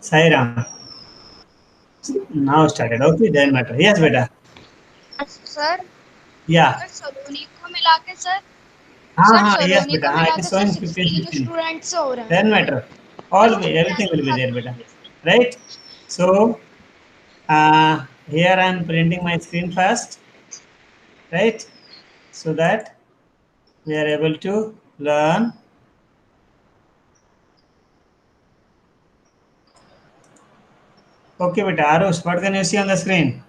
Sai Ram. Now started. Okay, doesn't matter. Yes, beta. Sir Yeah. अगर सलोनी को मिला के सर हाँ, yes, सलोनी beta. को हाँ, मिला it is के सर showing 15, 16 15. स्टूडेंट से हो रहा है। Doesn't matter. और All ये तो everything will be there, क्या beta. Right? So, here I am printing my screen first. Right? So that we are able to learn. Okay, beta. Arush, what can you see on the screen?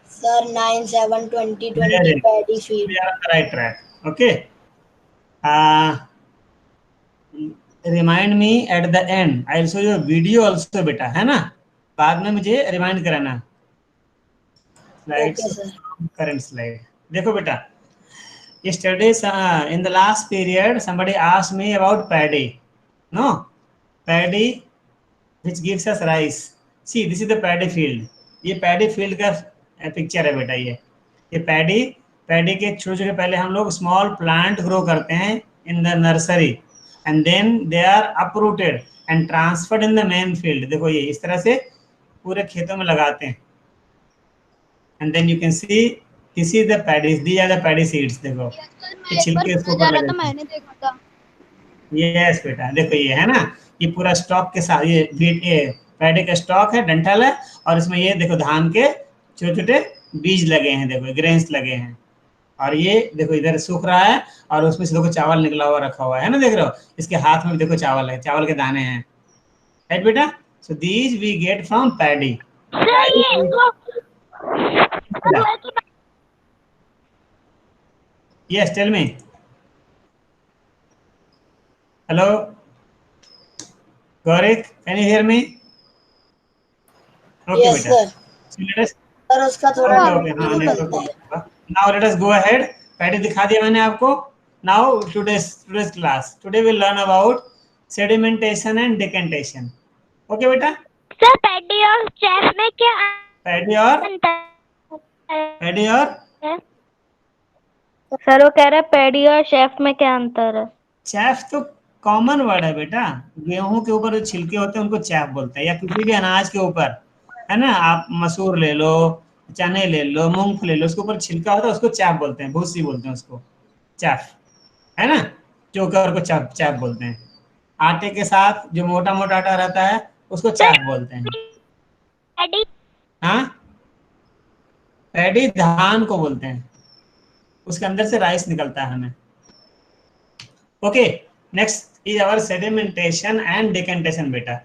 Sir, 9, 7, 20, 20 Very good. paddy So we field. are on the right track. Okay. Remind me at the end. I'll show you a video also, beta. है ना? बाद में मुझे remind कराना. Okay, Slides. sir. Current slide. देखो बेटा. Yesterday, in the last period, somebody asked me about paddy. No? Paddy, which gives us rice. See, this is the paddy field. ये paddy field का पिक्चर है बेटा ये. ये paddy के छोटे छोटे पहले हम लोग small plant grow करते हैं in the nursery, and then they are uprooted and transferred in the main field. देखो ये इस तरह से पूरे खेतों में लगाते हैं. And then you can see this is the paddy. These are the paddy seeds. देखो ये छिलके इसके ऊपर लगे थे. मैंने देखा था। यस बेटा देखो ये है ना, ये पूरा स्टॉक के साथ ये पैडी का स्टॉक है, डंठल है, और इसमें ये देखो धान के छोटे छोटे बीज लगे हैं, देखो ग्रेन्स लगे हैं, और ये देखो इधर सूख रहा है और उसमें से देखो चावल निकला हुआ रखा हुआ है ना, देख रहे हो इसके हाथ में भी देखो चावल है, चावल के दाने हैं, राइट बेटा. So these we get from paddy. Yes tell me. Hello Gaurav, can you hear me? Okay, Yes, beta. sir. So let us. Sir, उसका थोड़ा Okay, हाँ नहीं network बनता है. होगा. Now let us go ahead. Paddy दिखा दिया मैंने आपको. Now today's class. Today we'll learn about sedimentation and decantation. Okay, बेटा. सर पैडी और चेफ में क्या पैडी और सर वो कह रहे हैं पैडी और शेफ में क्या अंतर है? चैफ तो कॉमन वर्ड है बेटा. गेहूं के ऊपर जो छिलके होते हैं उनको चैफ बोलते हैं, या किसी भी अनाज के ऊपर, है ना, आप मसूर ले लो, चने ले लो, मूंग ले लो, उसके ऊपर छिलका होता है उसको चैफ बोलते हैं, भूसी बोलते हैं उसको, चैफ, है ना, चोकर को चैफ चैफ बोलते हैं. आटे के साथ जो मोटा मोटा आटा रहता है उसको चैफ बोलते हैं. पैडी हाँ, पैडी धान को बोलते हैं, उसके अंदर से राइस निकलता है हमें. Okay, next is our sedimentation and decantation, beta.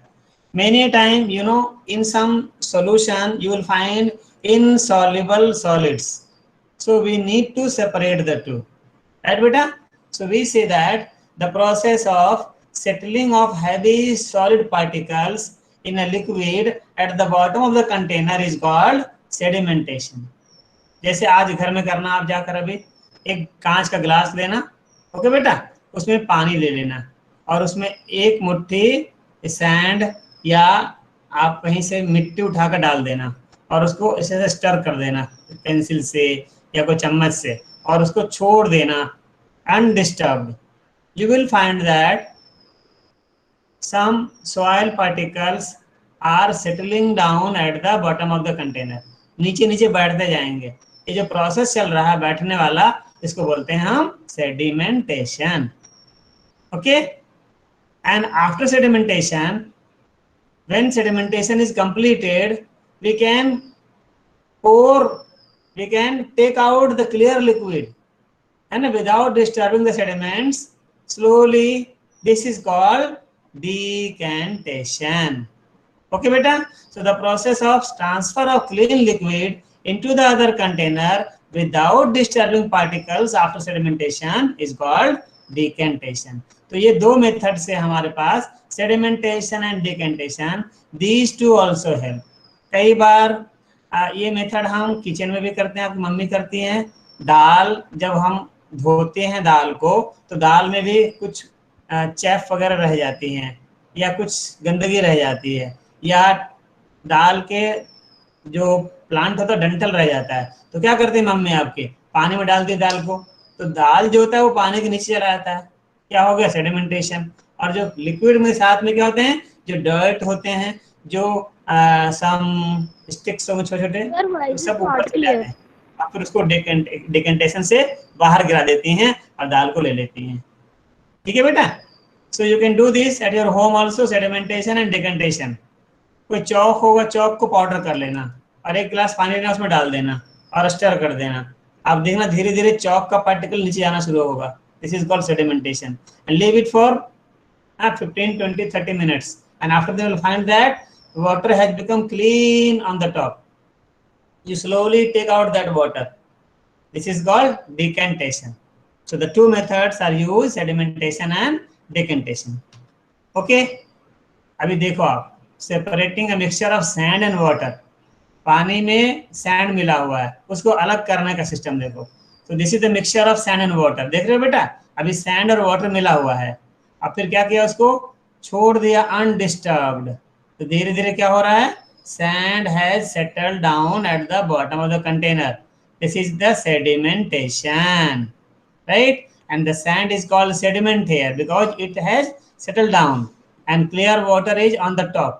Many a time, you know, in some solution you will find insoluble solids. So we need to separate the two, right, beta? So we say that the process of settling of heavy solid particles in a liquid at the bottom of the container is called sedimentation. जैसे आज घर में करना, आप जाकर अभी एक कांच का गिलास लेना, ओके बेटा, उसमें पानी ले लेना और उसमें एक मुट्ठी सैंड या आप कहीं से मिट्टी उठाकर डाल देना और उसको ऐसे से स्टर कर देना पेंसिल से या कोई चम्मच से, और उसको छोड़ देना undisturbed. You will find that some soil particles are settling down at the bottom of the container. नीचे नीचे बैठते जाएंगे. ये जो प्रोसेस चल रहा है बैठने वाला, इसको बोलते हैं हम sedimentation. Okay, and after sedimentation, when sedimentation is completed, we can take out the clear liquid, and without disturbing the sediments, slowly, this is called decantation. Okay beta, so the process of transfer of clean liquid into the other container without disturbing particles after sedimentation is called decantation. तो ये दो method से हमारे पास sedimentation and decantation, these two also help. कई बार ये method हम kitchen में भी करते हैं, आपकी मम्मी करती हैं. दाल जब हम धोते हैं दाल को, तो दाल में भी कुछ चैफ वगैरह रह जाती हैं या कुछ गंदगी रह जाती है, या दाल के जो प्लांट होता है डंठल रह जाता है, तो क्या करते हैं मम्मी आपके, पानी में डालती है दाल को, तो दाल जो होता है वो पानी के नीचे चला जाता है. क्या हो गया? सेडिमेंटेशन. और जो लिक्विड में साथ में क्या होते हैं, जो डर्ट होते हैं, जो सम स्टिक्स होंगे छोटे छोटे, Sir, why वो is सब it ऊपर not चले clear? आते हैं और फिर उसको डिकेंटेशन से बाहर गिरा देती हैं और दाल को ले लेती हैं। ठीक है बेटा, so you can do this at your home also, sedimentation and decantation. कोई चौक होगा, चौक को पाउडर कर लेना और एक गिलास पानी लेना, उसमें डाल देना और स्टर कर देना। आप देखना धीरे धीरे चौक का पार्टिकल नीचे आना शुरू होगा। This is called sedimentation and leave it for 15, 20, 30 minutes, and after they will find that water has become clean on the top. You slowly take out that water. This is called decantation. So the two methods are used, sedimentation and decantation. Okay, अभी देखो आप, separating a mixture of sand and water. पानी में sand मिला हुआ है, उसको अलग करने का सिस्टम देखो। तो this is the mixture of sand and water. देख रहे हो बेटा, अभी सैंड और वाटर मिला हुआ है, अब फिर क्या किया, उसको छोड़ दिया अनडिस्टर्ब्ड। तो धीरे धीरे क्या हो रहा है, sand has settled down at the bottom of the container. This is the sedimentation, right? And the sand is called sediment here because it has settled down and clear water is on the top.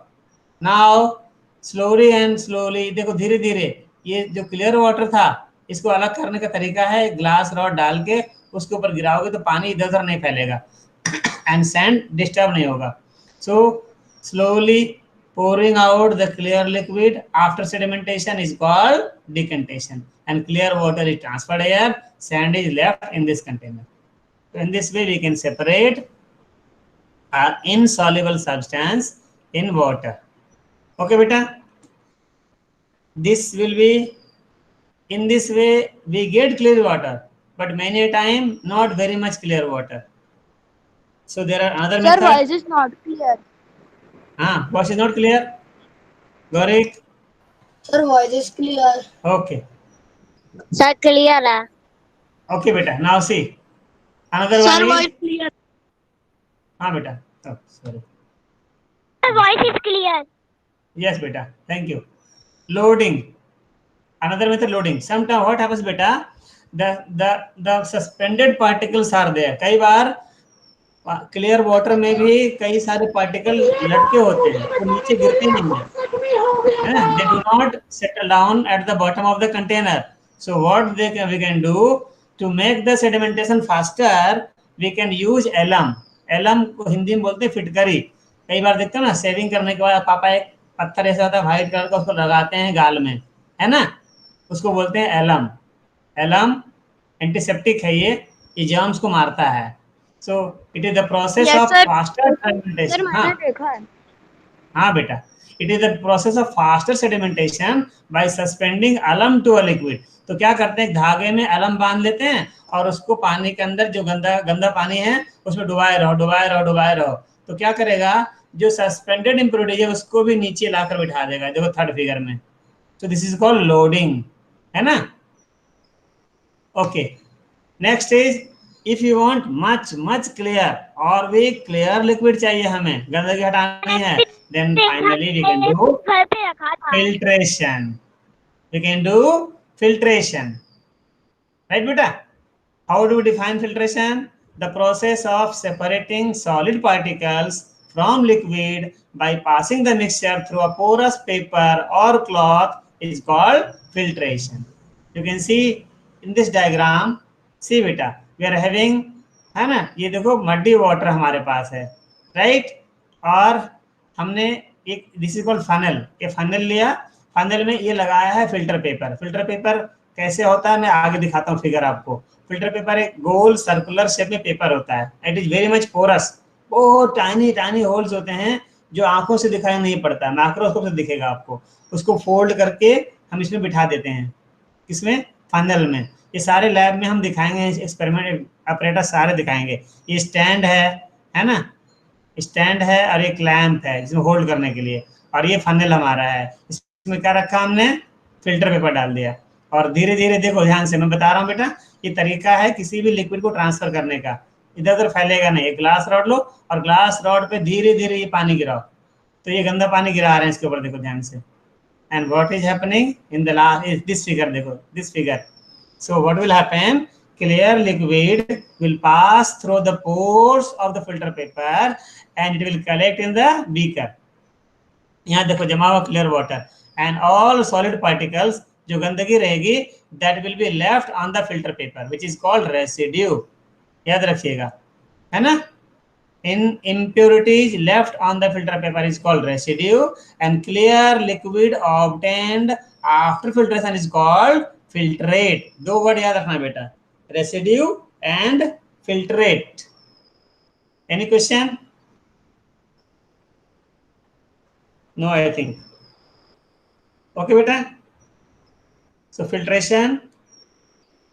Now slowly and slowly, देखो धीरे धीरे ये जो clear water था इसको अलग करने का तरीका है, ग्लास रॉड डाल के उसके ऊपर गिराओगे तो पानी इधर उधर नहीं फैलेगा एंड सैंड डिस्टर्ब नहीं होगा। सो slowly pouring out the clear liquid after sedimentation is called decantation, and clear water is transferred here, sand is left in this container. So in this way we can separate insoluble substance in water. Okay beta, this will be, in this way we get clear water, but many time not very much clear water. So there are another Sir, method. why is it not clear? What is not clear, Gaurik? Sir, voice is clear. Okay, Sir, clear है. okay beta, now see another Sir, one why is, is clear? beta, oh sorry, Sir, voice is clear. yes beta, thank you. Loading, another method, loading. Sometimes what happens beta, the suspended particles are there. कई बार clear water में भी कई सारे particle लटके होते हैं, तो नीचे गिरते नहीं है, they do not settle down at the bottom of the container. So what we can do to make the sedimentation faster, we can use alum. alum को हिंदी में बोलते हैं फिटकरी। कई बार देखते हो ना, शेविंग करने के बाद पापा एक पत्थर ऐसा होता है व्हाइट कलर का, उसको लगाते हैं गाल में, है ना, उसको बोलते हैं एलम। एलम एंटीसेप्टिक है, ये जर्म्स को मारता है। So it is the process Yes, of sir. Faster sir sedimentation. मैंने देखा है। हाँ बेटा, it is the process of faster sedimentation by suspending alum to a liquid. तो क्या करते हैं, धागे में अलम बांध लेते हैं और उसको पानी के अंदर, जो गंदा पानी है उसमें डुबाए रहो। तो क्या करेगा, जो सस्पेंडेड इम्प्योरिटी है उसको भी नीचे लाकर बिठा देगा, देखो थर्ड फिगर में। तो दिस इज कॉल्ड लोडिंग, है ना। Okay, next is, if you want much clear और भी क्लियर लिक्विड चाहिए, हमें गंदगी हटानी है, then finally we can do घर पे रखा था. filtration. We can do filtration, right beta? How do we define filtration? The process of separating solid particles from liquid by passing the mixture through a porous paper or cloth is called filtration. You can see in this diagram, see beta, we are having, है ना, ये देखो muddy water हमारे पास है, right, और हमने एक, this is called funnel, ये फनल लिया, फनल में ये लगाया है फिल्टर पेपर। फिल्टर पेपर कैसे होता है मैं आगे दिखाता हूँ फिगर आपको। फिल्टर पेपर एक गोल सर्कुलर शेप में पेपर होता है, it is very much porous, बहुत टाइनी होल्स होते हैं जो आंखों से दिखाई नहीं पड़ता, माइक्रोस्कोप से दिखेगा आपको। उसको फोल्ड करके हम इसमें बिठा देते हैं, किसमें, फनल में। ये सारे लैब में हम दिखाएंगे, एक्सपेरिमेंट ऑपरेटर सारे दिखाएंगे। ये स्टैंड है ना, स्टैंड है और एक लैंप है जिसमें होल्ड करने के लिए, और ये फनल हमारा है। इसमें क्या रखा हमने, फिल्टर पेपर डाल दिया, और धीरे धीरे देखो ध्यान से मैं बता रहा हूँ बेटा, ये तरीका है किसी भी लिक्विड को ट्रांसफर करने का, इधर उधर फैलेगा नहीं। एक ग्लास रॉड लो और ग्लास रॉड पे धीरे धीरे ये पानी गिराओ, तो ये गंदा पानी गिरा रहे हैं इसके ऊपर, देखो ध्यान से। And what is happening in the last is this figure, देखो this figure. So what will happen, clear liquid will pass through the pores of the filter paper and it will collect in the beaker. यहाँ देखो जमा हुआ clear water and all solid particles, जो गंदगी रहेगी that will be left on the filter paper which is called residue. याद रखिएगा, है ना। In impurities left on the filter paper is called residue, and clear liquid obtained after filtration is called filtrate। दो word याद रखना बेटा, residue and filtrate। Any question? No, I think. Okay beta, so filtration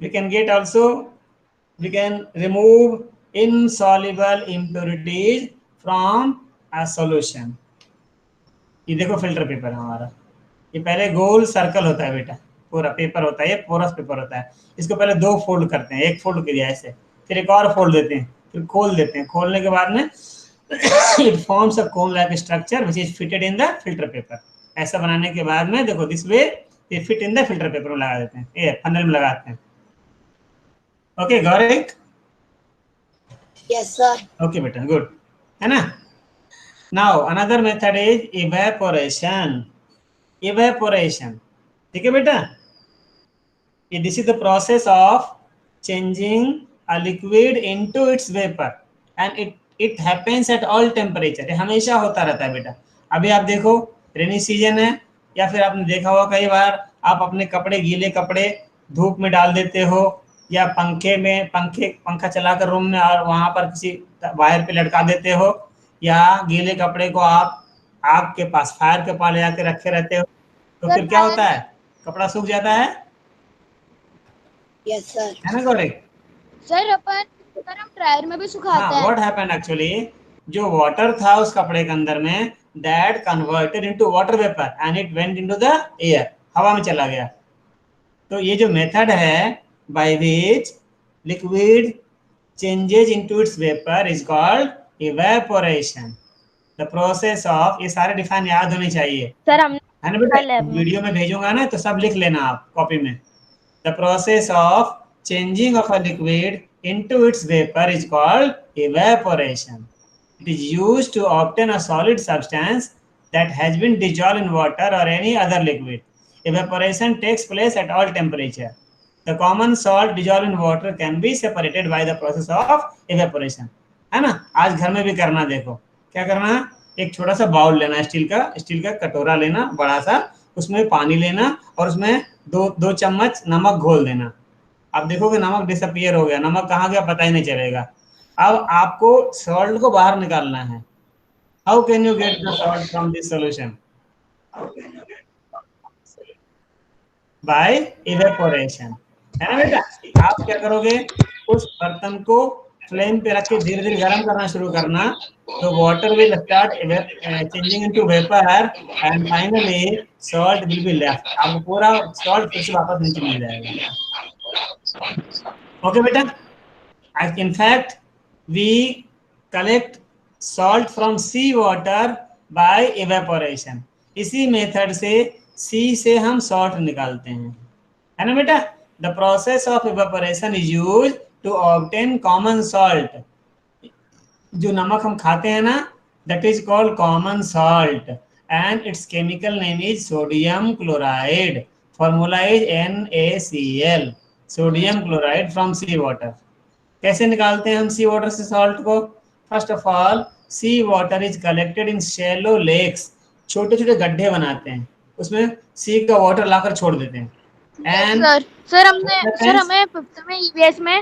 we can get also, we can remove insoluble impurities from a solution। ये देखो filter paper है हमारा, ये पहले गोल सर्कल होता है बेटा, पूरा पेपर होता है, ये पोरस पेपर होता है। इसको पहले दो फोल्ड करते हैं, एक फोल्ड किया ऐसे, फिर एक और फोल्ड देते हैं, फिर खोल देते हैं। खोलने के बाद में it forms a cone like structure which is fitted in the filter paper. ऐसा बनाने के बाद में देखो दिस वे ये fit in the filter paper में लगा देते हैं, ये फनल में लगाते हैं। Okay Gaurik? Yes, sir. Okay बेटा, गुड, है ना। Now another method is evaporation. Evaporation, ठीक है बेटा, ये this is the process of changing a liquid into its vapour and it happens at all temperature. ये हमेशा होता रहता है बेटा। अभी आप देखो रेनी सीजन है, या फिर आपने देखा होगा कई बार आप अपने कपड़े, गीले कपड़े धूप में डाल देते हो, या पंखे में पंखा चलाकर रूम में और वहां पर किसी वायर पे लटका देते हो, या गीले कपड़े को आप आग के पास, फायर के पास ले जाके रखे रहते हो, तो फिर क्या होता है, कपड़ा सूख जाता है। Yes, sir. है ना गौरी? सर हम ड्रायर में भी सुखाते हैं। व्हाट हैपेंड एक्चुअली, जो वाटर था उस कपड़े के अंदर में that converted into water vapour and it went into the air, हवा में चला गया। तो ये जो मेथड है by which liquid changes into its vapour is called evaporation. The process of, ये सारे डिफाइन याद होने चाहिए सर हम है ना बेटा, वीडियो में भेजूंगा ना तो सब लिख लेना आप कॉपी में। The process of changing of a liquid into its vapor is called evaporation. It is used to obtain a solid substance that has been dissolved in water or any other liquid. Evaporation takes place at all temperature. The common salt dissolved in water can be separated by the process of evaporation. है ना। आज घर में भी करना, देखो क्या करना, एक छोटा सा बाउल लेना, स्टील का कटोरा लेना बड़ा सा, उसमें पानी लेना और उसमें दो चम्मच नमक घोल देना। आप देखोगे नमक डिसअपियर हो गया, नमक कहाँ गया पता ही नहीं चलेगा। अब आपको सॉल्ट को बाहर निकालना है। How can you get the salt from this solution? By evaporation, है ना बेटा। आप क्या करोगे, उस बर्तन को फ्लेम पे रख के धीरे धीरे गर्म करना शुरू करना, तो water will start changing into vapour and finally salt will be left. आपको पूरा सॉल्ट फिर से वापस नीचे मिल जाएगा। Okay beta, in fact we collect salt from sea water by evaporation। इसी मेथड से सी से हम सॉल्ट निकालते हैं, है ना बेटा। The process of evaporation is used to obtain common salt। जो नमक हम खाते हैं ना, that is called common salt and its chemical name is sodium chloride। formula is NaCl, sodium chloride from sea water. कैसे निकालते हैं हम सी वाटर से सॉल्ट को? First of all sea water is collected in shallow lakes. छोटे छोटे गड्ढे बनाते हैं, उसमें सी का वाटर लाकर छोड़ देते हैं। एंड सर हमें 5th में ईवीएस में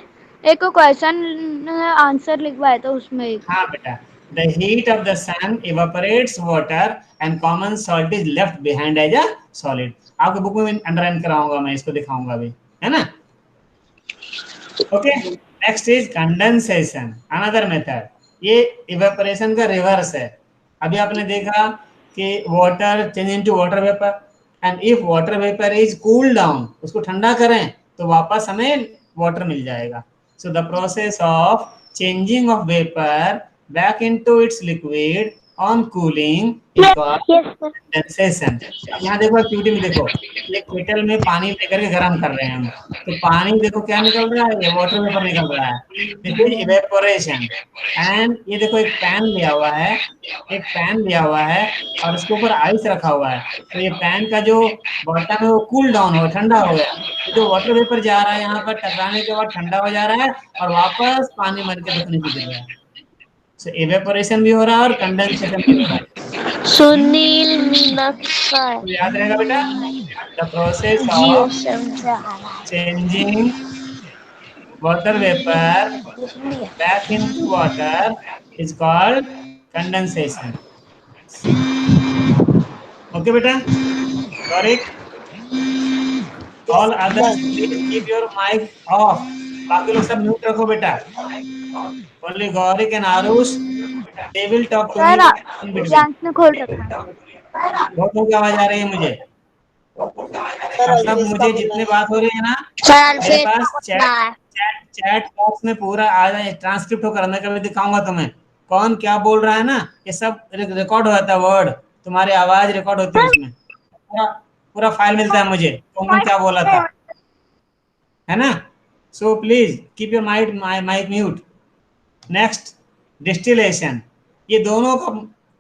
एक क्वेश्चन आंसर लिखवाया था उसमें। हाँ बेटा, the heat of the sun evaporates water and common salt is left behind as a solid. आपके बुक में अंडरलाइन कराऊंगा, मैं इसको दिखाऊंगा अभी, है ना। Okay, next is condensation, another method. ये इवेपोरेशन का रिवर्स है। अभी आपने देखा कि water change into water vapour and if water vapour is cool down, उसको ठंडा करें तो वापस हमें वाटर मिल जाएगा। So the process of changing of vapour back into its liquid on cooling is called Yes, sir. Condensation. अब यहाँ देखो एक्टिविटी में देखो, एक केटल में पानी लेकर के गर्म कर रहे हैं हम, तो पानी देखो क्या निकल रहा है, ये वाटर वेपर निकल रहा है, दिस इज इवेपोरेशन। एंड ये देखो एक पैन लिया हुआ है, एक पैन लिया हुआ है और उसके ऊपर आइस रखा हुआ है, तो ये पैन का जो बॉटम है वो कूल डाउन हो, ठंडा हो गया, तो जो वाटर वेपर जा रहा है यहाँ पर टकराने के बाद ठंडा हो जा रहा है और वापस पानी बन के देखो नीचे गिर रहा है। सो इवेपोरेशन भी हो रहा है और कंडेंसेशन भी हो रहा है। सुनील मीनाक्षर तो याद रहेगा बेटा, the process Jio of changing water vapor back into water is called condensation. Okay beta, got it? All others please keep your mic off. बाकी लोग सब म्यूट रखो बेटा. Only Gaurik and Arush, they will talk to me in between. Priyansh ने खोल रखा है। बहुत लोग की आवाज आ रही है मुझे. सर मतलब मुझे जितने बात हो रही है ना, सर मेरे पास चैट बॉक्स में पूरा आ जाए, ट्रांसक्रिप्ट होकर मैं कभी दिखाऊंगा तुम्हें कौन क्या बोल रहा है ना, ये सब रिकॉर्ड हो जाता है, वर्ड तुम्हारी आवाज रिकॉर्ड होती है उसमें, पूरा पूरा फाइल मिलता है मुझे कौन क्या बोला था, है ना. So please keep your mic mute. Next distillation, ये दोनों का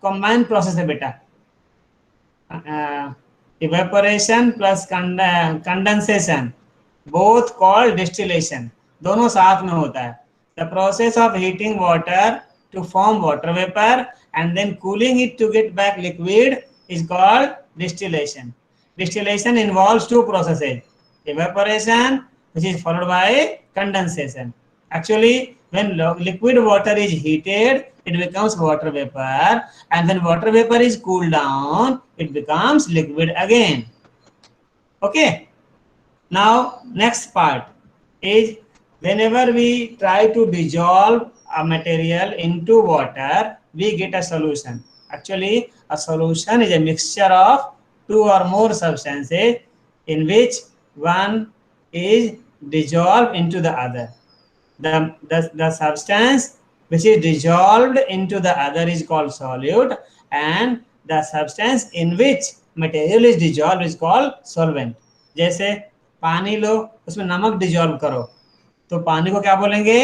कंबाइंड प्रोसेस है बेटा. Evaporation plus condensation both called distillation, दोनों साथ में होता है. The process of heating water to form water vapor and then cooling it to get back liquid is called distillation. Distillation involves two processes, evaporation which is followed by condensation. Actually when liquid water is heated it becomes water vapor, and when water vapor is cooled down it becomes liquid again. Okay. Now next part is whenever we try to dissolve a material into water, we get a solution. Actually a solution is a mixture of two or more substances in which one is dissolved into the other. The substance which is dissolved into the other is called solute, and the substance in which material is dissolved is called solvent. जैसे पानी लो, उसमें नमक dissolve करो, तो पानी को क्या बोलेंगे,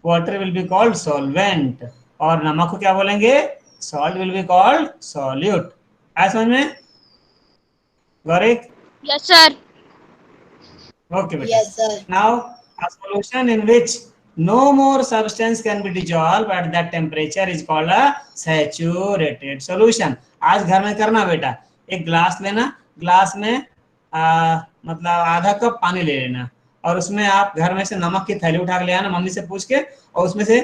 water will be called solvent, और नमक को क्या बोलेंगे, salt will be called solute. आया समझ में गौरिक? Yes sir. Okay बेटा. Yes, sir. Now a solution in which no more substance can be dissolved at that temperature is called a saturated solution. आज घर में करना बेटा, एक ग्लास लेना, ग्लास में मतलब आधा कप पानी ले लेना, और उसमें आप घर में से नमक की थैली उठा के ले आना मम्मी से पूछ के, और उसमें से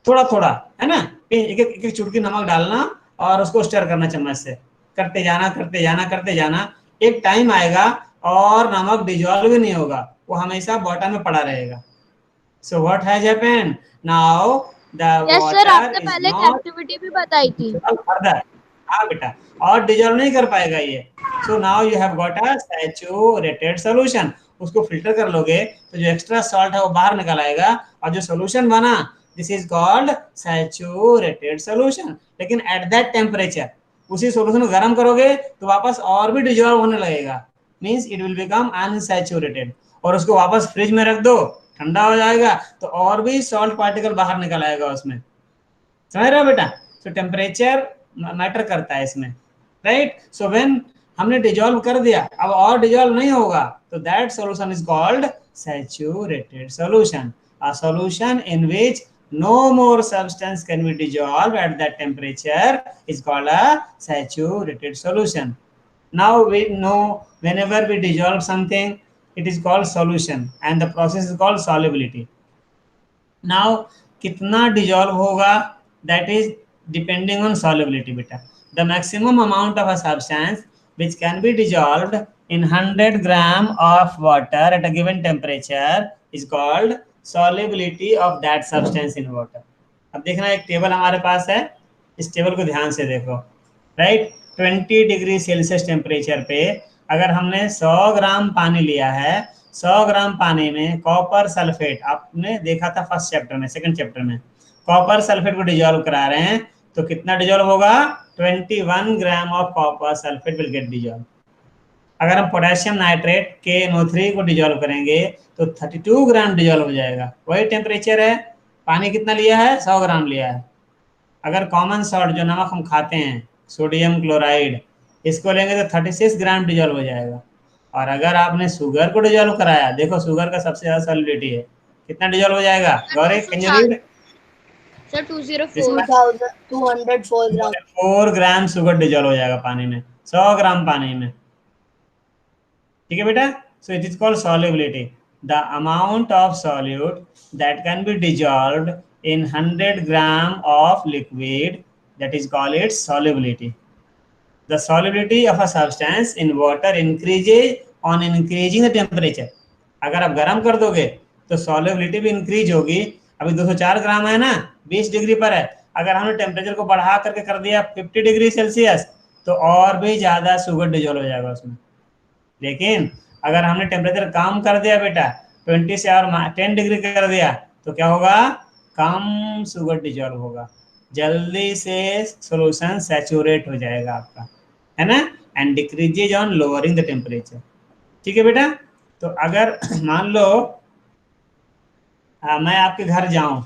थोड़ा थोड़ा है ना, एक एक चुटकी नमक डालना और उसको स्टर करना चम्मच से, करते जाना करते जाना करते जाना. एक टाइम आएगा और नमक डिजॉल्व भी नहीं होगा, वो हमेशा बॉटल में पड़ा रहेगा. So what has happened now, the yes sir, water आपने इज पहले एक नॉट एक्टिविटी भी बताई थी. फर्दर. हाँ बेटा, और डिजॉल्व नहीं कर पाएगा ये. So now you have got a saturated solution. उसको फिल्टर कर लोगे तो जो एक्स्ट्रा सॉल्ट है वो बाहर निकल आएगा, और जो सॉल्यूशन बना this is called saturated solution. लेकिन एट दैट टेम्परेचर उसी सॉल्यूशन को गर्म करोगे तो वापस और भी डिजॉल्व होने लगेगा, means it will become unsaturated. और उसको वापस फ्रिज में रख दो, ठंडा हो जाएगा तो और भी सॉल्ट पार्टिकल बाहर निकल आएगा उसमें. समझ रहे हो बेटा? सो टेम्परेचर मैटर करता है इसमें, राइट. सो व्हेन हमने डिजॉल्व कर दिया, अब और डिजॉल्व नहीं होगा, तो that solution is called saturated solution. A solution in which no more substance can be dissolved at that temperature is called a saturated solution. Now we know whenever we dissolve something it is called solution and the process is called solubility. Now कितना dissolve होगा that is depending on solubility beta. The maximum amount of a substance which can be dissolved in 100 gram of water at a given temperature is called solubility of that substance in water. अब देखना एक table हमारे पास है, इस table को ध्यान से देखो, राइट. 20 डिग्री सेल्सियस टेम्परेचर पे अगर हमने 100 ग्राम पानी लिया है, 100 ग्राम पानी में कॉपर सल्फेट, आपने देखा था फर्स्ट चैप्टर में, सेकंड चैप्टर में, कॉपर सल्फेट को डिजॉल्व करा रहे हैं, तो कितना डिजोल्व होगा? 21 gram of copper sulphate will get dissolve. अगर हम पोटेशियम नाइट्रेट KNO3 को डिजोल्व करेंगे तो 32 ग्राम डिजोल्व हो जाएगा। वही टेम्परेचर है, पानी कितना लिया है? 100 ग्राम लिया है। अगर कॉमन सॉल्ट जो नमक हम खाते हैं, सोडियम क्लोराइड, इसको लेंगे तो 36 ग्राम डिजोल्व हो जाएगा। और अगर आपने शुगर को डिजोल्व कराया, देखो शुगर का सबसे ज्यादा सॉलिडिटी है, कितना डिजोल्व हो जाएगा? Gauri can you read? Sir 204 204 gram. 4 gram sugar dissolve हो जाएगा पानी में, 100 ग्राम पानी में। ठीक है बेटा? So it is called solubility, the amount of solute that can be dissolved in 100 gram of liquid, that is called its solubility. The solubility of a substance in water increases on increasing the temperature. अगर आप गर्म कर दोगे तो solubility भी increase होगी। अभी 204 ग्राम है ना, 20 डिग्री पर है। अगर हमने टेम्परेचर को बढ़ा करके कर दिया 50 डिग्री सेल्सियस तो और भी ज्यादा शुगर डिजोल्व हो जाएगा उसमें। लेकिन अगर हमने टेम्परेचर कम कर दिया बेटा, 20 से और 10 डिग्री कर दिया तो क्या होगा? कम शुगर डिजॉल्व होगा, जल्दी से सॉल्यूशन सैचुरेट हो जाएगा आपका, है ना, and decreases on lowering the temperature. ठीक है बेटा? तो अगर मान लो मैं आपके घर जाऊं,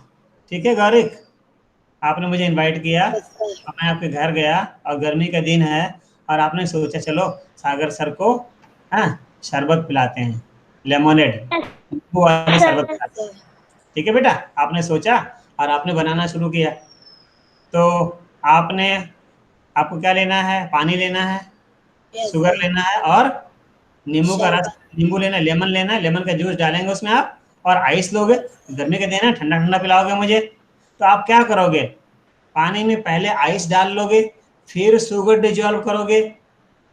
ठीक है गौरिक, आपने मुझे इनवाइट किया और मैं आपके घर गया और गर्मी का दिन है और आपने सोचा चलो सागर सर को शरबत पिलाते हैं, लेमोनेड, नींबू वाले शरबत पिलाते हैं। ठीक है बेटा? आपने सोचा और आपने बनाना शुरू किया। तो आपको क्या लेना है? पानी लेना है, शुगर लेना है और नींबू का रस, नींबू लेना है, लेमन लेना है, लेमन का जूस डालेंगे उसमें आप, और आइस लोगे, गर्मी का दिन है, ठंडा ठंडा पिलाओगे मुझे। तो आप क्या करोगे? पानी में पहले आइस डाल लोगे, फिर शुगर डिजॉल्व करोगे,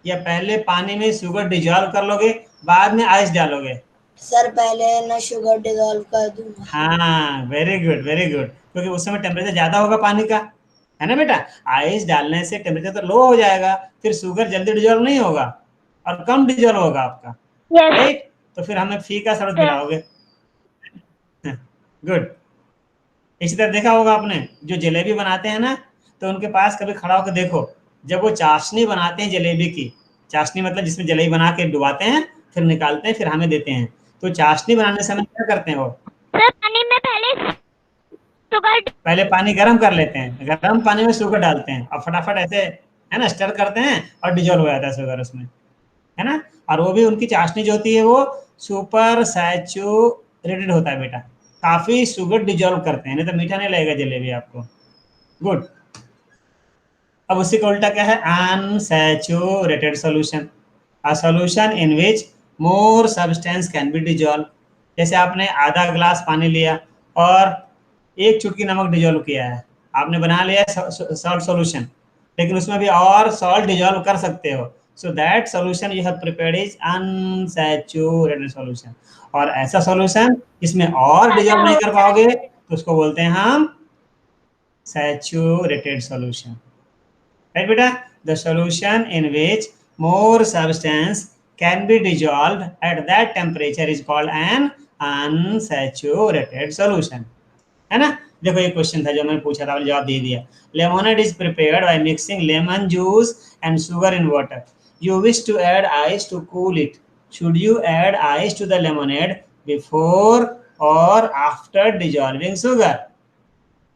या पहले पानी में शुगर डिजॉल्व कर लोगे बाद में आइस डालोगे? सर पहले ना शुगर डिजॉल्व कर दूंगा। हाँ, वेरी गुड वेरी गुड, क्योंकि उस समय टेम्परेचर ज्यादा होगा पानी का, है ना बेटा? आइस डालने से टेम्परेचर तो लो हो जाएगा, फिर शुगर जल्दी डिजॉल्व नहीं होगा और कम डिजॉल्व होगा आपका, राइट? तो फिर हमें फीका शरबत पिलाओगे। गुड। इसी तरह देखा होगा आपने, जो जलेबी बनाते हैं ना, तो उनके पास कभी खड़ा होकर देखो, जब वो चाशनी बनाते हैं जलेबी की, चाशनी मतलब जिसमें जलेबी बना के डुबाते हैं फिर निकालते हैं फिर हमें देते हैं, तो चाशनी बनाने समय क्या करते हैं? वो पानी में पहले पानी गर्म कर लेते हैं, गर्म पानी में शुगर डालते हैं और फटाफट ऐसे, है ना, स्टर करते हैं और डिजोल्व हो जाता है शुगर उसमें, है ना? और वो भी उनकी चाशनी जो होती है वो सुपर सैचुरेटेड होता है बेटा, काफी शुगर डिजोल्व करते हैं, नहीं तो मीठा नहीं लगेगा जलेबी आपको। गुड। अब उसी का उल्टा क्या है? Unsaturated solution, a solution in which more substance can be dissolve. जैसे आपने आधा ग्लास पानी लिया और एक चुटकी नमक डिजॉल्व किया है, आपने बना लिया सॉल्ट सॉल्यूशन, लेकिन उसमें भी और सॉल्ट डिजॉल्व कर सकते हो, so that solution you have prepared is unsaturated solution. और ऐसा सॉल्यूशन जिसमें और डिजॉल्व नहीं कर पाओगे तो उसको बोलते हैं हम saturated solution, right beta? The solution in which more substance can be dissolved at that temperature is called an unsaturated solution, है ना? देखो ये क्वेश्चन था जो मैंने पूछा था, जवाब दे दिया। Lemonade is prepared by mixing lemon juice and sugar in water. You wish to add ice to cool it, should you add ice to the lemonade before और आफ्टर डिजॉल्विंग शुगर?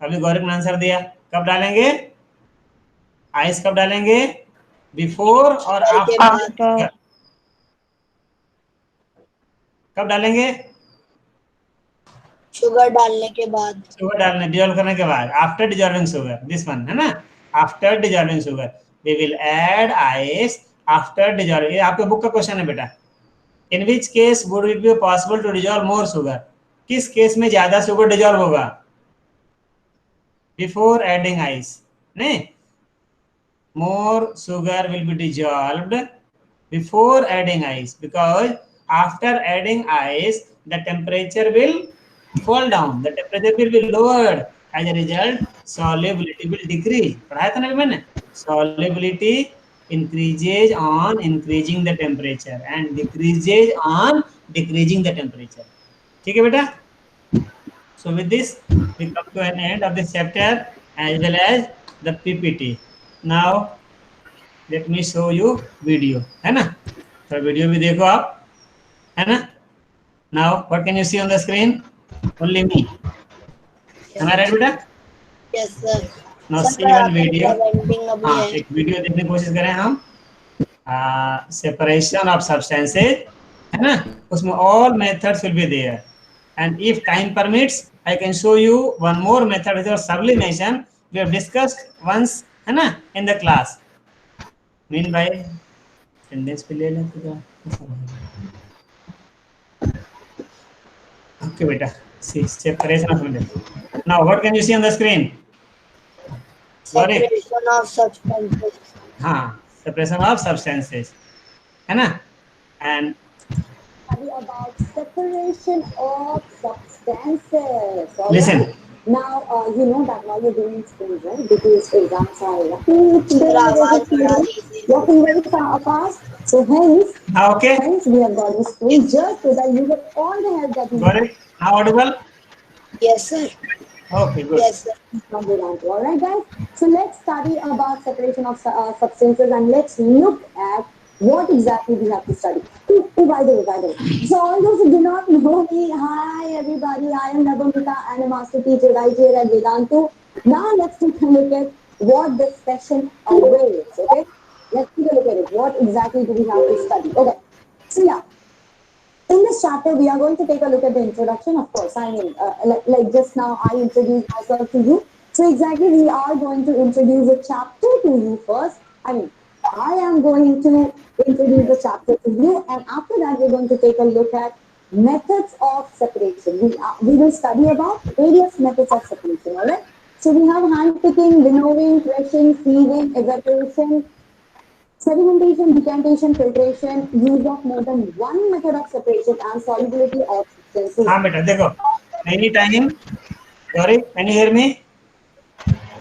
अभी गौरव ने आंसर दिया, कब डालेंगे ice? कब डालेंगे? Before और after? कब डालेंगे? शुगर डालने के बाद। शुगर डालने, डिजॉल्व करने के बाद, after dissolving sugar, this one, है ना? After dissolving sugar we will add ice after dissolving. ये आपके बुक का क्वेश्चन है बेटा। In which case would it be possible to dissolve more sugar? किस केस में ज्यादा शुगर डिजॉल्व होगा? बिफोर एडिंग आइस, नहीं, more sugar will be dissolved before adding ice, because after adding ice the temperature will fall down, the temperature will be lowered, as a result solubility will decrease. पढ़ाया था ना मैंने? Solubility increases on increasing the temperature and decreases on decreasing the temperature. ठीक है बेटा? So with this we come to an end of this chapter as well as the PPT. Now let me show you video, है ना? तो video भी देखो आप, है ना? Now what can you see on the screen? Only me. Am I right, बेटा? Yes, sir. Now Sir, see one video. presenting अभी हाँ, है. एक वीडियो देखने की कोशिश करें हम. Separation of substances, है ना? उसमें all methods will be there. And if time permits, I can show you one more method, which is sublimation. We have discussed once, है ना, in the class. Meanwhile, attendance पे ले लेते क्या? Okay, बेटा. See separation of substances. Now, what can you see on the screen? Sorry. Separation of substances. हाँ, separation of substances, है ना? And Study about separation of substances. All listen. right? Now, you know that while you're doing school, right? Because exams are walking very fast. So hence, Okay. we have got this school just so that you get all the help that you Got it? Now audible? Yes, sir. Okay, good. Yes, sir. All right, guys. So let's study about separation of substances and let's look at what exactly we have to study. Oh, by the way. So all those who do not know me, hi everybody. I am Nabamita and a master teacher right here at Vedantu. Now let's take a look at what this session awaits. Okay, let's take a look at it. What exactly do we have to study? Okay. So yeah. In this chapter, we are going to take a look at the introduction. Of course, I mean, like just now, I introduced myself to you. So exactly, we are going to introduce a chapter to you first. I mean, I am going to introduce the chapter to you, and after that, we're going to take a look at methods of separation. We will study about various methods of separation. All right. So we have handpicking, winnowing, threshing, sieving, evaporation, sedimentation, decantation, filtration, use of more than one method of separation and solubility of substances. हाँ बेटा देखो. Anytime. Sorry, can you hear me?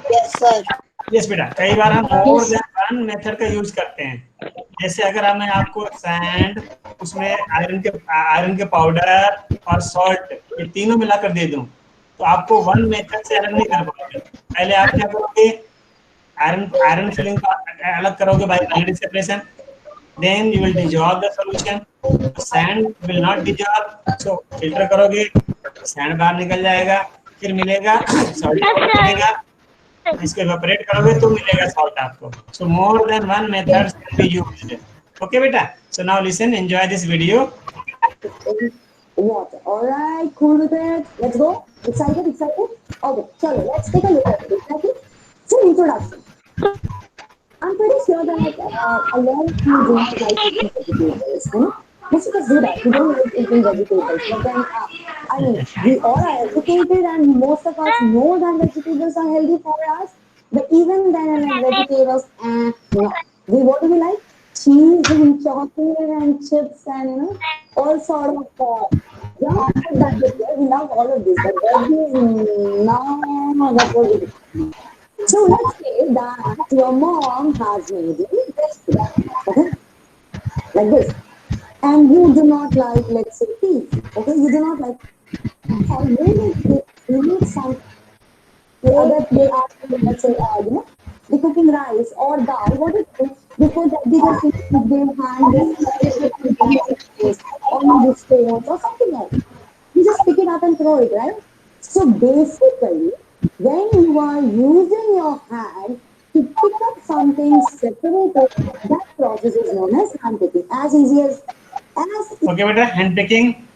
Yes, sir. Yes बेटा. कई बार हम more than one method का use करते हैं. जैसे अगर मैं आपको सैंड, उसमें आयरन के पाउडर और सॉल्ट ये तीनों मिलाकर दे दूं, तो आपको वन मेथड से अलग नहीं कर पाओगे. पहले आप क्या करोगे? आयरन फिलिंग अलग करोगे by magnetic separation. Then you will dissolve the solution. Sand will not dissolve. So filter करोगे, sand बाहर निकल जाएगा, फिर मिलेगा salt मिलेगा. इसको evaporate करोगे तो मिलेगा salt आपको. So more than one method can be used. Okay बेटा. So now listen, enjoy this video. Water. All right, cool with it. Let's go. Excited? Okay, chalo, let's take a look at it. Okay. So introduction. I'm pretty sure that a lot of you do not like eating vegetables, you know? Most of us do that. We don't like eating vegetables. But then, I mean, we all are educated and most of us know that vegetables are healthy for us. But even then, like vegetables, no. What do we like? Cheese and chocolate and chips and, you know, all sort of yeah, that's it. We love all of this. But veggies, no, that's what we do. So let's say that your mom has made you this food, okay, like this, and you do not like, let's say, peas, okay, you do not like, or you need some that they are, let's say, you know, the cooking rice or dal, what is it? Before that, they just put their hand this on the stones or something else. You just pick it up and throw it, right? So basically, when you are using your hand to pick up something separated, that process is known as hand picking. As easy as Okay बेटा, hand picking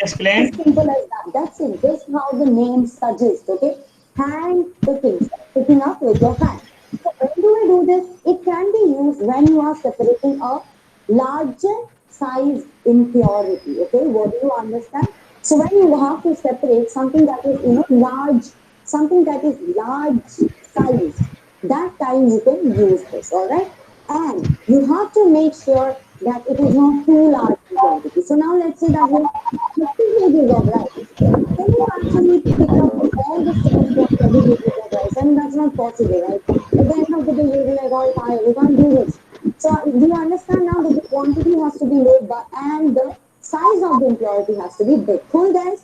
explain. simple as that. That's it. Just how the name suggests. Okay, hand picking, picking up with your hand. So when do I do this? It can be used when you are separating a larger size impurity. Okay, what do you understand? So when you have to separate something that is, you know, large, something that is large size, that time you can use this, all right? And you have to make sure that it is not too large in quantity. So now let's say that you have 50 kg of rice. Can you actually pick up all the stones for 20 kg of rice? And that's not possible, right? At the end of the day, you'll be like, oh, fine, we can't do this. So do you understand now that the quantity has to be low, and the size of the impurity has to be big. Cool, guys?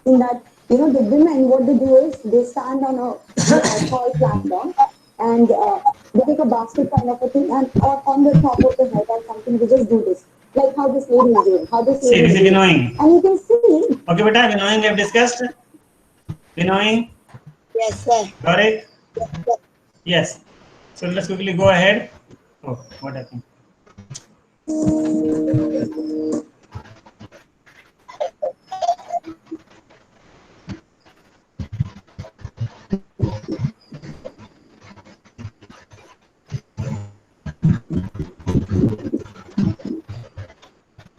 In that the women, what they do is they stand on a tall platform and they take a basket kind of a thing and or on the top of the head or something. They just do this, like how this lady is doing. How this See, lady this is is doing. winnowing. And you can see. Okay, beta, winnowing we have discussed. Winnowing. Yes, sir. Correct. Yes. So let's quickly go ahead. Oh, what happened?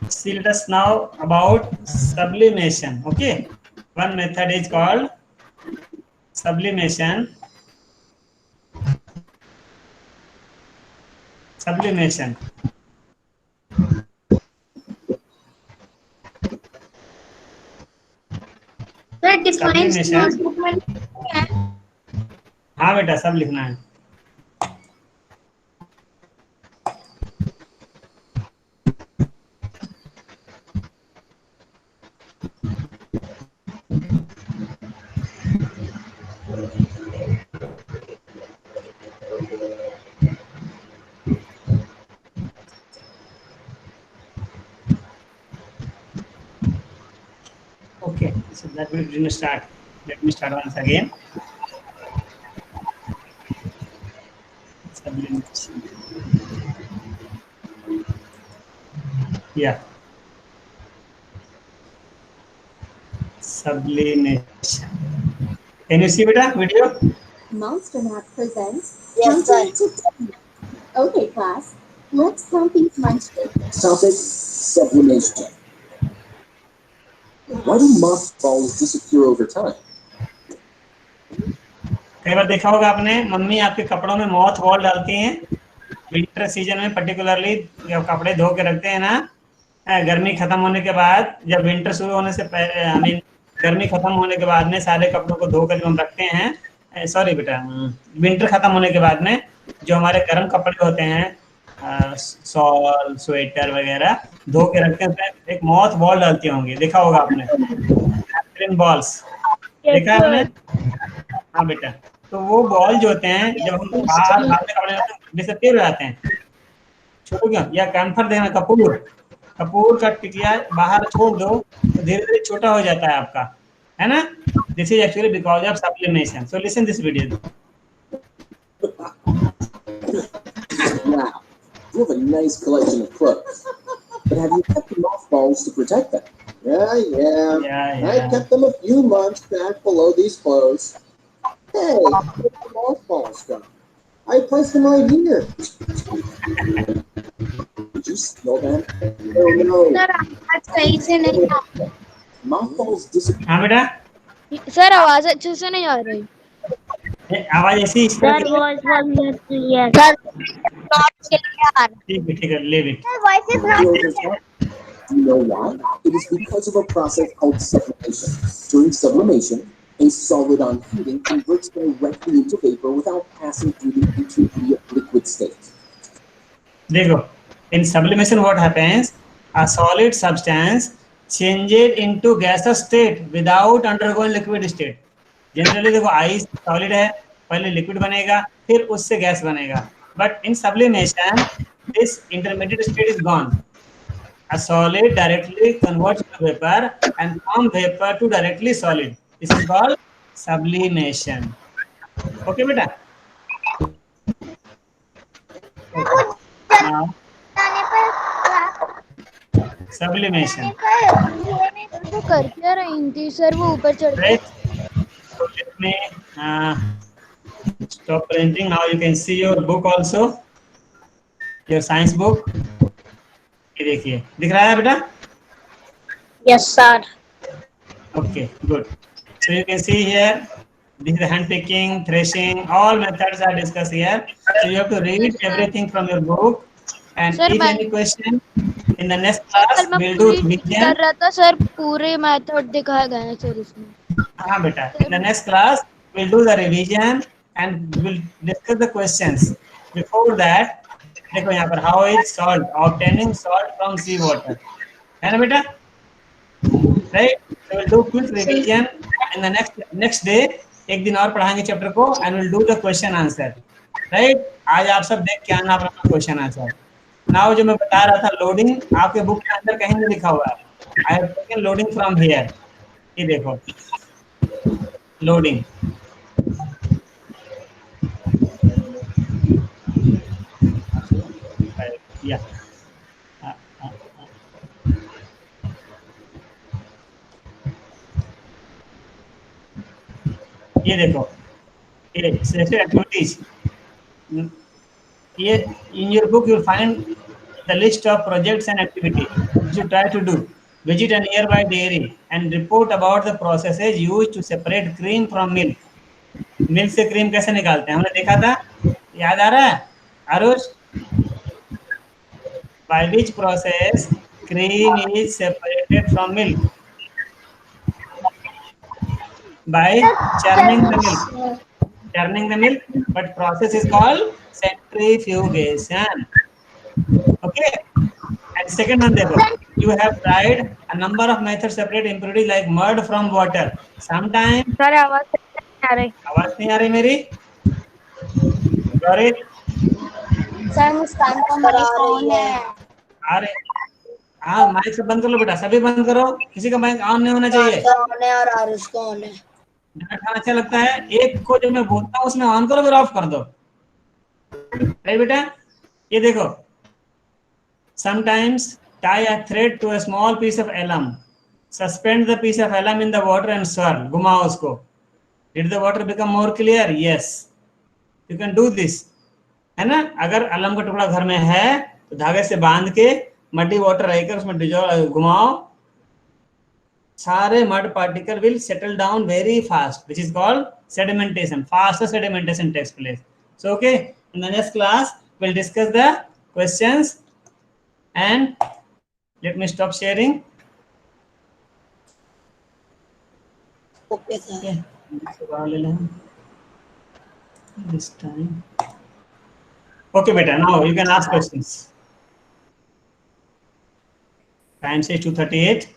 See, let us now about sublimation. Okay, one method is called sublimation. Sublimation. Sir defines Sublimation. Notebook में है हाँ बेटा, सब लिखना है. Okay, so that we didn't start. Let me start once again. Sublimation. Yeah. Sublimation. Can you see beta video? Monster Math presents Yes, sir. Counting to 10. Okay, class, let's count these munchkins. Topic: sublimation. Why do mothballs disappear over time? कई बार देखा होगा आपने, mummy आपके कपड़ों में moth ball डालती हैं winter season में, पर्टिकुलरली जब कपड़े धो के रखते हैं ना, गर्मी खत्म होने के बाद, जब विंटर शुरू होने से पहले, आई मीन गर्मी खत्म होने के बाद में सारे कपड़ों को धो कर जब हम रखते हैं, सॉरी बेटा, विंटर खत्म होने के बाद में जो हमारे गर्म कपड़े होते हैं, शॉल स्वेटर वगैरह धो के रखते हैं, उसमें एक मॉथ बॉल डालती होंगी, देखा होगा आपने, बॉल्स देखा है आपने? हाँ बेटा, तो वो बॉल जो होते हैं जब हम बाहर कपड़े डिसअपीयर हो जाते हैं, छोड़ गया, या कैम्फर देना, कपूर का टिकिया बाहर छोड़ दो तो धीरे धीरे छोटा हो जाता है आपका, है ना? This is actually because of sublimation. So listen this video. Wow, you have a nice collection of clothes, but have you kept the mothballs to protect them? Yeah. I kept them a few months back below these clothes. Hey, where the mothballs go? I placed them right here. Did you steal them? Oh no. Sir आवाज सही से नहीं आ रही. Mothballs disappear. हाँ बेटा, sir आवाज अच्छे से नहीं आ रही. आवाज ऐसी इस तरह That की- was not clear. Sir not clear. ठीक है, leave it. Voice is not Do you know why? It is because of a process called sublimation. During sublimation, a solid on heating converts directly into vapor without passing through the intermediate liquid state. देखो, in sublimation what happens, a solid substance changes into gaseous state without undergoing liquid state. Generally देखो, ice solid है, पहले liquid बनेगा, फिर उससे gas बनेगा, but in sublimation this intermediate state is gone. A solid directly converts to vapor and from vapor to directly solid. This is called sublimation. Okay, beta? Now, sublimation. तो कर क्या रही थी सर, वो ऊपर चढ़ के. Right? So let me stop printing. Now you can see your book also, your science book. ये देखिए, दिख रहा है बेटा? Yes, sir. Okay, good. So you can see here, this is the hand picking, threshing, all methods are discussed here. So you have to read everything from your book. And Sir, if मैं- any question in the next class, sir मैं we'll do पूरी कर revision. रहा था sir, पूरे method दिखाया गया है सर इसमें. हाँ बेटा, in the next class we'll do the revision and we'll discuss the questions. Before that, देखो यहाँ पर how is salt, obtaining salt from sea water, है ना बेटा? Right? So we'll do quick revision in the next day एक दिन और पढ़ाएंगे चैप्टर को and will do the question answer, right. आज आप सब देख के आना अपना क्वेश्चन आंसर। नाउ जो मैं बता रहा था लोडिंग, आपके बुक के अंदर कहीं नहीं लिखा हुआ है। I have taken loading from here, ये देखो लोडिंग। या ये देखो ये एक्टिविटीज, ये in your book you'll find the list of projects and activities which you try to do. Visit a nearby dairy and report about the processes used to separate cream from milk. Milk से cream कैसे निकालते हैं हमने देखा था, याद आ रहा है Aarush? By which process cream is separated from milk? By churning the milk. Churning the milk, but process is called centrifugation. Okay. And second one, देखो, you have tried a number of methods to separate impurities like mud from water. Sometimes sir आवाज नहीं आ रही। आवाज नहीं आ रही मेरी? Sorry. Sir मुस्कान का mic on है। आ रहे? हाँ, माइक से बंद कर लो बेटा, सभी बंद करो, किसी का माइक ऑन नहीं होना चाहिए। ऑन है और आरुष को ऑन है। खाना अच्छा लगता है, एक को जो मैं बोलता हूँ उसमें ऑन करो फिर ऑफ कर दो, राइट बेटा? ये देखो, sometimes tie a thread to a small piece of alum, suspend the piece of alum in the water and swirl, घुमाओ उसको। Did the water become more clear? Yes, you can do this, है ना? अगर अलम का टुकड़ा घर में है तो धागे से बांध के मड्डी वाटर रहकर उसमें डिजॉल्व घुमाओ, सारे mud particle will settle down very fast, which is called sedimentation. Faster sedimentation takes place. So okay, in the next class we'll discuss the questions, and let me stop sharing. Okay sir. This time. Okay beta, now you can ask questions. Time says 2:38.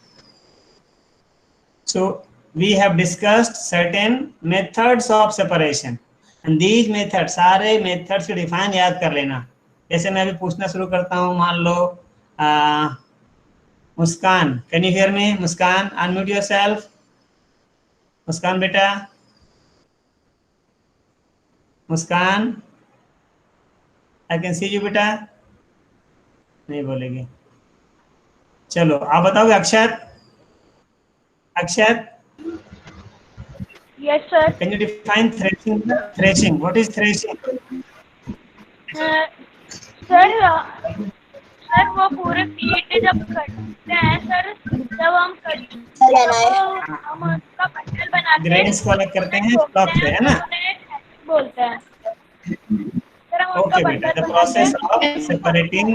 So we have discussed certain methods of separation, and these methods, सारे methods के define याद कर लेना। जैसे मैं अभी पूछना शुरू करता हूँ, मान लो मुस्कान, can you hear me? Muskan, unmute yourself. मुस्कान बेटा, मुस्कान, I can see you बेटा, नहीं बोलेगी। चलो आप बताओगे। अक्षत, Akshat, yes sir. can you define threshing? Threshing. What is threshing? Sir वो पूरे पीट जब कटते हैं सर, जब हम हम उसका बंडल बनाते हैं, ग्रेन्स को अलग करते हैं स्टॉक से, है ना? बोलते हैं सर हम उसका Okay बेटा, the process of separating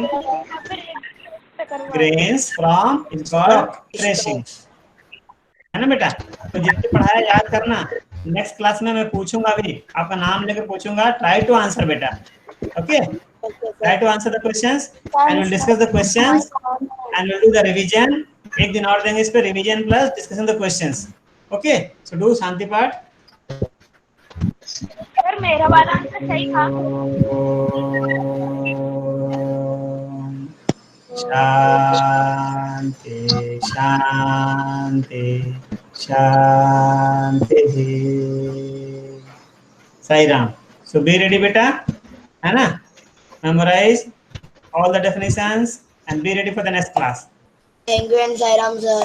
grains from is called threshing, है ना बेटा? तो जितने पढ़ाया याद करना। नेक्स्ट क्लास में मैं पूछूंगा, अभी आपका नाम लेकर पूछूंगा, ट्राई टू आंसर बेटा। Okay, try to answer the questions and will discuss the questions and will do the revision. एक दिन और देंगे इस पे, revision plus discussion the questions. Okay, so do शांति पाठ। सर मेरा वाला आंसर सही था। शांति शांति शांति। Sai Ram. So be ready बेटा, है ना? Memorise all the definitions and be ready for the next class. Thank you and Sai Ram sir.